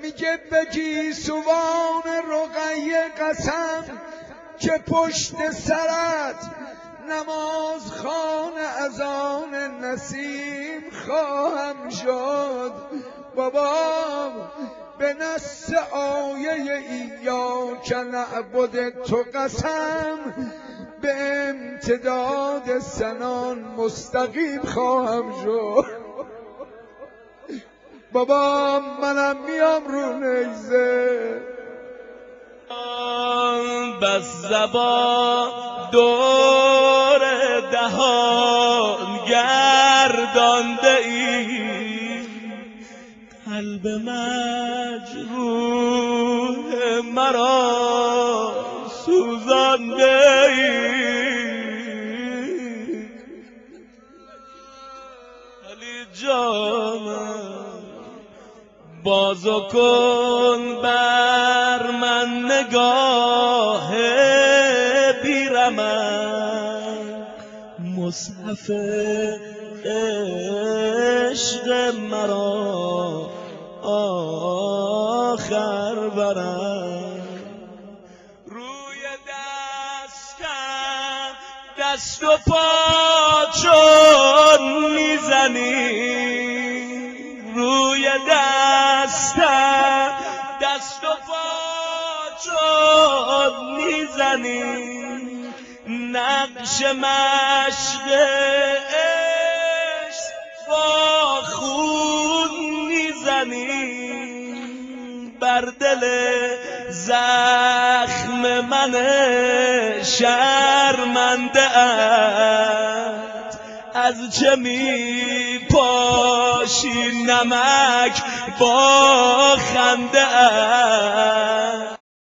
میگه بگی سوان رقیه قسم که پشت سرت نماز خانه از آن نسیم خواهم شد. بابا به نص آیه ایاک نعبد تو قسم به امتداد سنان مستقیم خواهم شد. بابا منم میام رو نیزه بس زبان دور دهان گردانده ای، قلب مجروح مرا سوزانده ای. علی جانم بازو کن بر من نگاه بیرمن، مصحف عشق مرا آخر برم. روی دستم دست و پا چون میزنی، روی دستم دست و پا چون میزنی، نقش مشق عشق با خون میزنی، بر دل زخم من شرمنده ات، از چه می پاشی نمک با خنده ات.